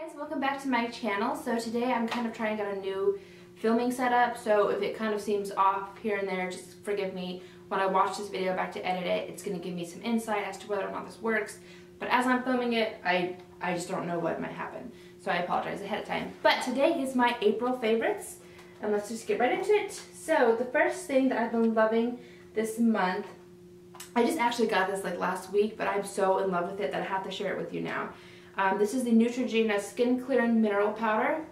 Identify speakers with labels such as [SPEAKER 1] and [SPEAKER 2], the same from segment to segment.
[SPEAKER 1] Guys, welcome back to my channel. So today I'm kind of trying out a new filming setup, so if it kind of seems off here and there, just forgive me. When I watch this video back to edit it, it's going to give me some insight as to whether or not this works, but as I'm filming it, I just don't know what might happen, so I apologize ahead of time. But today is my April favorites, and let's just get right into it. So the first thing that I've been loving this month, I just actually got this like last week, but I'm so in love with it that I have to share it with you now. This is the Neutrogena Skin Clearing Mineral Powder,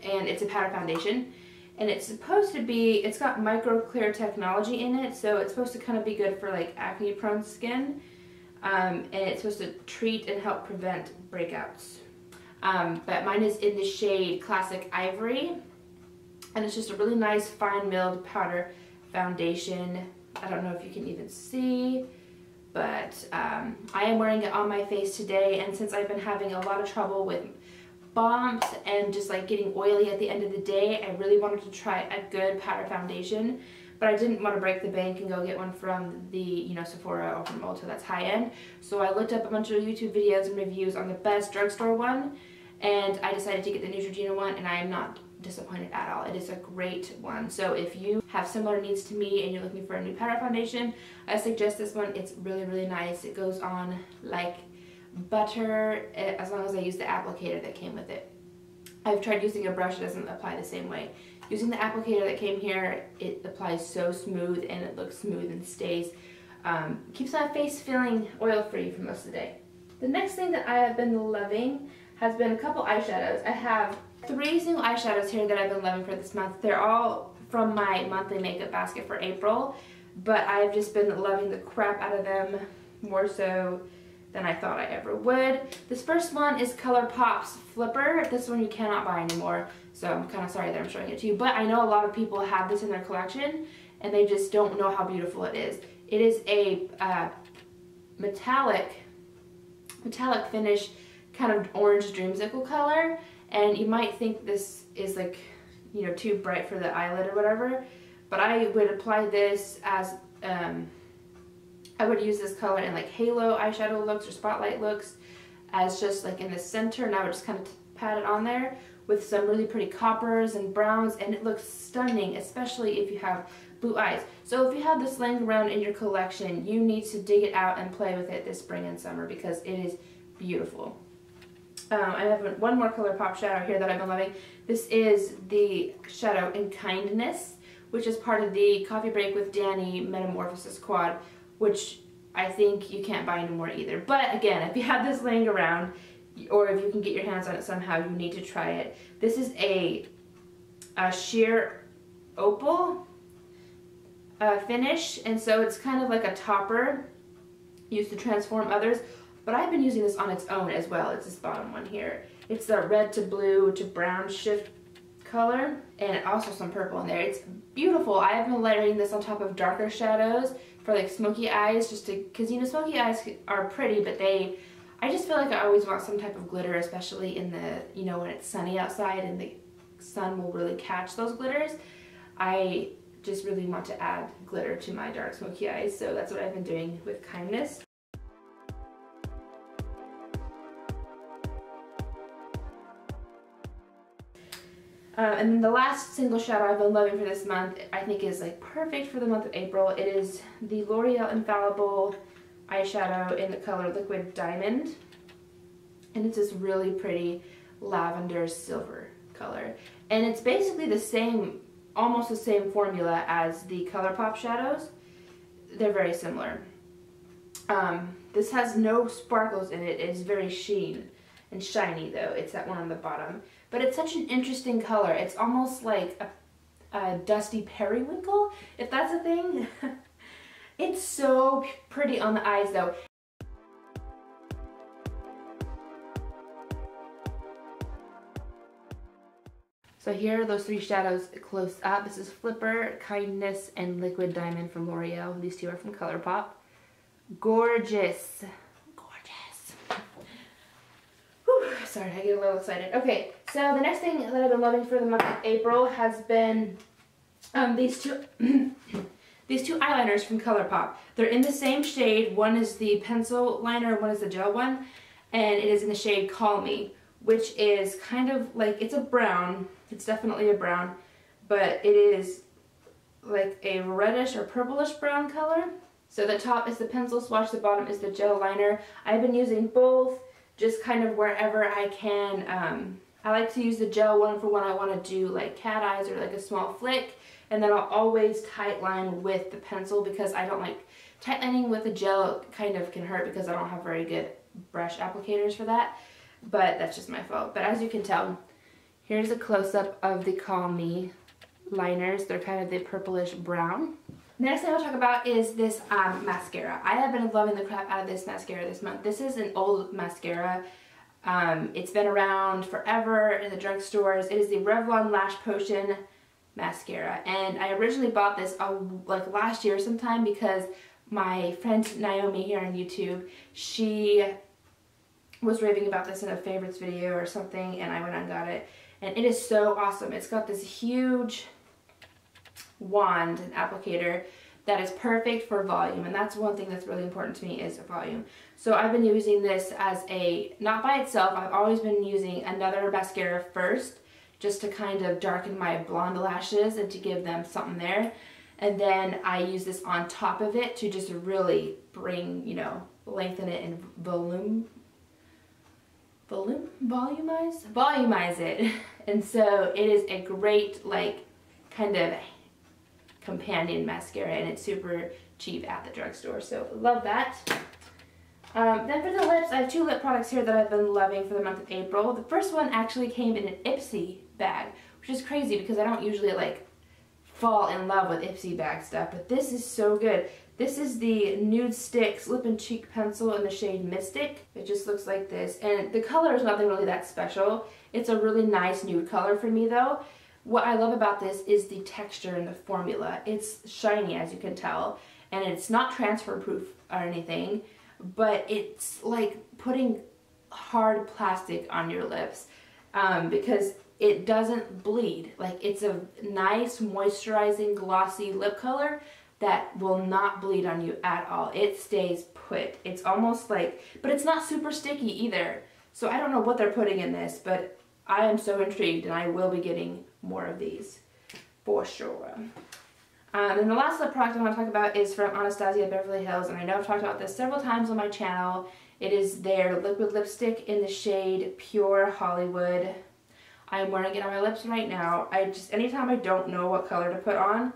[SPEAKER 1] and it's a powder foundation, and it's supposed to be, it's got micro clear technology in it, so it's supposed to kind of be good for like acne prone skin, and it's supposed to treat and help prevent breakouts. But mine is in the shade Classic Ivory, and it's just a really nice fine milled powder foundation. I don't know if you can even see, but I am wearing it on my face today, and since I've been having a lot of trouble with bumps and just like getting oily at the end of the day, I really wanted to try a good powder foundation, but I didn't want to break the bank and go get one from the, Sephora or from Ulta that's high end. So I looked up a bunch of YouTube videos and reviews on the best drugstore one, and I decided to get the Neutrogena one, and I am not disappointed at all. It is a great one. So if you have similar needs to me and you're looking for a new powder foundation, I suggest this one. It's really, really nice. It goes on like butter as long as I use the applicator that came with it. I've tried using a brush, it doesn't apply the same way. Using the applicator that came here, it applies so smooth and it looks smooth and stays. Keeps my face feeling oil-free for most of the day. The next thing that I have been loving has been a couple eyeshadows. I have 3 single eyeshadows here that I've been loving for this month. They're all from my monthly makeup basket for April, but I've just been loving the crap out of them, more so than I thought I ever would. This first one is Colourpop's Flipper. This one you cannot buy anymore, so I'm kind of sorry that I'm showing it to you, but I know a lot of people have this in their collection and they just don't know how beautiful it is. It is a metallic finish, kind of orange dreamsicle color, and you might think this is like, too bright for the eyelid or whatever, but I would apply this as, I would use this color in like halo eyeshadow looks or spotlight looks as just like in the center, and I would just kind of pat it on there with some really pretty coppers and browns, and it looks stunning, especially if you have blue eyes. So if you have this laying around in your collection, you need to dig it out and play with it this spring and summer because it is beautiful. I have one more Colourpop shadow here that I've been loving. This is the shadow in Kindness, which is part of the Coffee Break with Danny Metamorphosis Quad, which I think you can't buy anymore either. But again, if you have this laying around, or if you can get your hands on it somehow, you need to try it. This is a sheer opal finish, and so it's kind of like a topper used to transform others. But I've been using this on its own as well. It's this bottom one here. It's the red to blue to brown shift color, and also some purple in there. It's beautiful. I have been layering this on top of darker shadows for like smoky eyes, just to, because smoky eyes are pretty, but I just feel like I always want some type of glitter, especially in the, when it's sunny outside and the sun will really catch those glitters. I just really want to add glitter to my dark smoky eyes, so that's what I've been doing with Kindness. And then the last single shadow I've been loving for this month, I think is like perfect for the month of April. It is the L'Oreal Infallible eyeshadow in the color Liquid Diamond. And it's this really pretty lavender silver color. And it's basically the same, almost the same formula as the Colourpop shadows. They're very similar. This has no sparkles in it. It's very sheen and shiny though. It's that one on the bottom. But it's such an interesting color. It's almost like a dusty periwinkle, if that's a thing. It's so pretty on the eyes though. So here are those 3 shadows close up. This is Flipper, Kindness, and Liquid Diamond from L'Oreal. These 2 are from Colourpop. Gorgeous. Sorry, I get a little excited. Okay, so the next thing that I've been loving for the month of April has been these two eyeliners from Colourpop. They're in the same shade. One is the pencil liner, one is the gel one, and it is in the shade Call Me, which is kind of like, it's a brown. It's definitely a brown, but it is like a reddish or purplish brown color. So the top is the pencil swatch, the bottom is the gel liner. I've been using both just kind of wherever I can. I like to use the gel one for when I want to do like cat eyes or like a small flick, and then I'll always tight line with the pencil because I don't like tight lining with the gel. Kind of can hurt because I don't have very good brush applicators for that, but that's just my fault. But as you can tell, here's a close-up of the Call Me liners. They're kind of the purplish brown. The next thing I'll talk about is this mascara. I have been loving the crap out of this mascara this month. This is an old mascara. It's been around forever in the drugstores. It is the Revlon Lash Potion mascara, and I originally bought this like last year sometime because my friend Naomi here on YouTube, she was raving about this in a favorites video or something, and I went and got it, and it is so awesome. It's got this huge wand and applicator that is perfect for volume, and that's one thing that's really important to me is volume. So I've been using this as a, not by itself, I've always been using another mascara first just to kind of darken my blonde lashes and to give them something there. And then I use this on top of it to just really bring, you know, lengthen it and volumize it. And so it is a great like kind of companion mascara, and it's super cheap at the drugstore, so love that. Then for the lips, I have two lip products here that I've been loving for the month of April. The first one actually came in an Ipsy bag, which is crazy because I don't usually like fall in love with Ipsy bag stuff, but this is so good. This is the Nude Sticks Lip and Cheek Pencil in the shade Mystic. It just looks like this, and the color is nothing really that special. It's a really nice nude color for me though. What I love about this is the texture and the formula. It's shiny, as you can tell, and it's not transfer proof or anything, but it's like putting hard plastic on your lips because it doesn't bleed. Like, it's a nice moisturizing glossy lip color that will not bleed on you at all. It stays put. It's almost like, but it's not super sticky either. So I don't know what they're putting in this, but I am so intrigued, and I will be getting more of these for sure. And the last lip product I want to talk about is from Anastasia Beverly Hills, and I know I've talked about this several times on my channel. It is their liquid lipstick in the shade Pure Hollywood. I'm wearing it on my lips right now. Anytime I don't know what color to put on,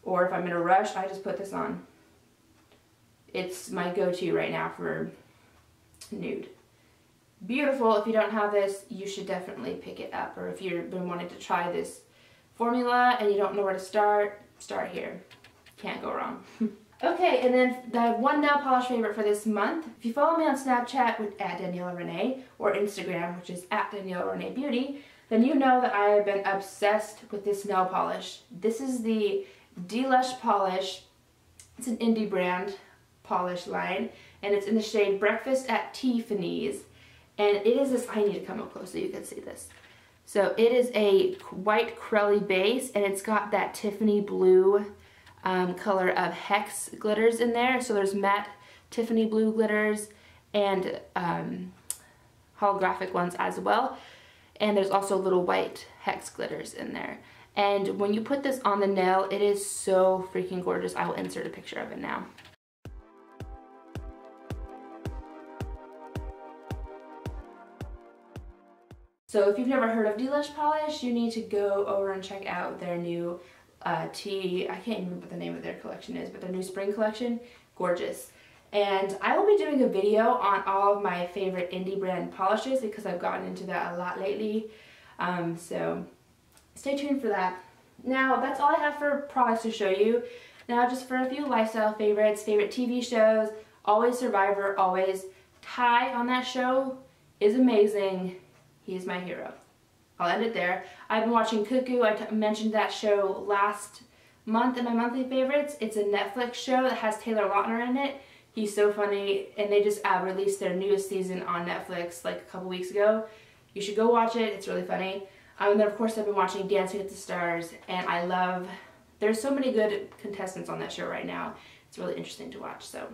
[SPEAKER 1] or if I'm in a rush, I just put this on. It's my go-to right now for nude. Beautiful. If you don't have this, you should definitely pick it up, or if you've been wanting to try this formula and you don't know where to start here. Can't go wrong. Okay, and then the one nail polish favorite for this month. If you follow me on Snapchat with @DanielaRenee or Instagram, which is @DanielaReneeBeauty, then you know that I have been obsessed with this nail polish. This is the Deluxe polish. It's an indie brand polish line, and it's in the shade Breakfast at Tiffany's. And it is this, I need to come up close so you can see this. So it is a white crelly base, and it's got that Tiffany blue color of hex glitters in there. So there's matte Tiffany blue glitters and holographic ones as well. And there's also little white hex glitters in there. And when you put this on the nail, it is so freaking gorgeous. I will insert a picture of it now. So if you've never heard of Deluxe Polish, you need to go over and check out their new I can't even remember what the name of their collection is, but their new spring collection. Gorgeous. And I will be doing a video on all of my favorite indie brand polishes because I've gotten into that a lot lately. So stay tuned for that. Now that's all I have for products to show you. Now just for a few lifestyle favorites, favorite TV shows, always Survivor, always. Ty on that show is amazing. He's my hero. I'll end it there. I've been watching Cuckoo. I mentioned that show last month in my monthly favorites. It's a Netflix show that has Taylor Lautner in it. He's so funny, and they just released their newest season on Netflix like a couple weeks ago. You should go watch it. It's really funny. And then of course I've been watching Dancing with the Stars, and there's so many good contestants on that show right now. It's really interesting to watch. So,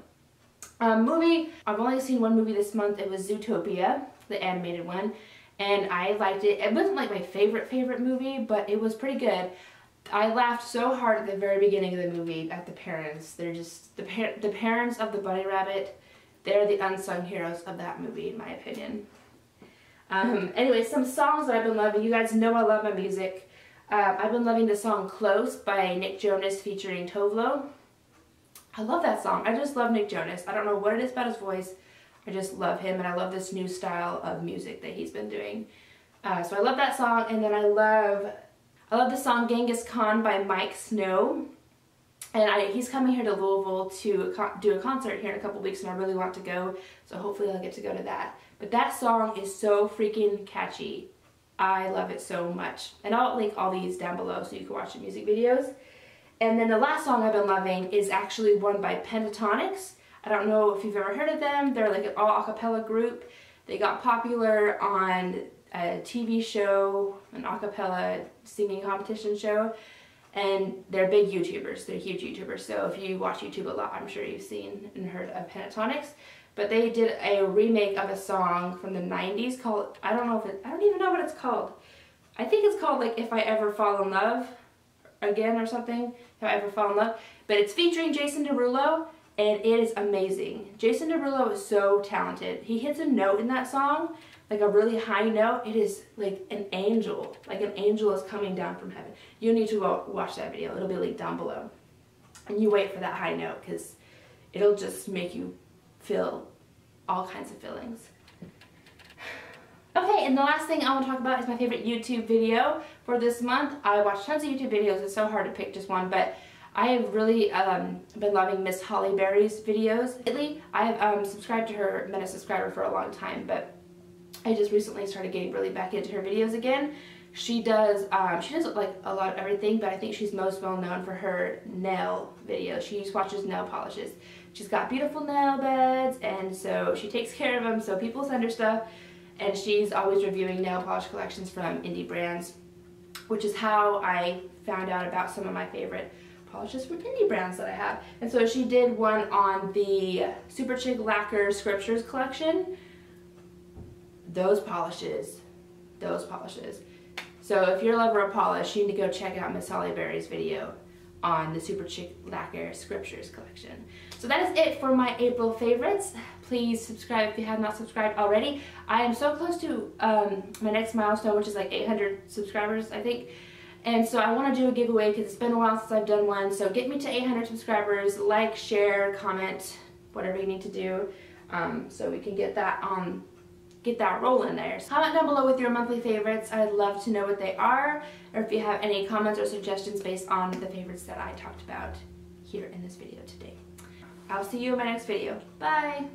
[SPEAKER 1] movie, I've only seen one movie this month. It was Zootopia, the animated one. and I liked it. It wasn't like my favorite movie, but it was pretty good. I laughed so hard at the very beginning of the movie at the parents. They're just, the parents of the bunny rabbit, they're the unsung heroes of that movie, in my opinion. Anyway, some songs that I've been loving. You guys know I love my music. I've been loving the song Close by Nick Jonas featuring Tovlo. I love that song. I just love Nick Jonas. I don't know what it is about his voice. I just love him, and I love this new style of music that he's been doing. So I love that song, and then I love the song Genghis Khan by Mike Snow. And he's coming here to Louisville to do a concert here in a couple weeks, and I really want to go, so hopefully I'll get to go to that. But that song is so freaking catchy. I love it so much. And I'll link all these down below so you can watch the music videos. And then the last song I've been loving is actually one by Pentatonics. I don't know if you've ever heard of them. They're like an all acapella group. They got popular on a TV show, an acapella singing competition show. And they're big YouTubers. They're huge YouTubers. So if you watch YouTube a lot, I'm sure you've seen and heard of Pentatonics. But they did a remake of a song from the 90s called, I don't even know what it's called. I think it's called like If I Ever Fall in Love Again or something. If I Ever Fall in Love. But it's featuring Jason Derulo, and it is amazing. Jason Derulo is so talented. He hits a note in that song, like a really high note. It is like an angel. Like an angel is coming down from heaven. You need to go watch that video. It'll be linked down below. And you wait for that high note, because it'll just make you feel all kinds of feelings. Okay, and the last thing I want to talk about is my favorite YouTube video for this month. I watch tons of YouTube videos. It's so hard to pick just one, but I have really been loving Miss Holly Berry's videos lately. I have subscribed to her, been a subscriber for a long time, but I just recently started getting really back into her videos again. She does like a lot of everything, but I think she's most well known for her nail videos. She swatches nail polishes. She's got beautiful nail beds, and so she takes care of them, so people send her stuff, and she's always reviewing nail polish collections from indie brands, which is how I found out about some of my favorite polishes from indie brands that I have. And so she did one on the Super Chic Lacquer Scriptures collection. Those polishes. So if you're a lover of polish, you need to go check out Miss Holly Berry's video on the Super Chic Lacquer Scriptures collection. So that is it for my April favorites. Please subscribe if you have not subscribed already. I am so close to my next milestone, which is like 800 subscribers, I think. And so I want to do a giveaway because it's been a while since I've done one. So get me to 800 subscribers, like, share, comment, whatever you need to do, so we can get that rolling there. So comment down below with your monthly favorites. I'd love to know what they are, or if you have any comments or suggestions based on the favorites that I talked about here in this video today. I'll see you in my next video. Bye!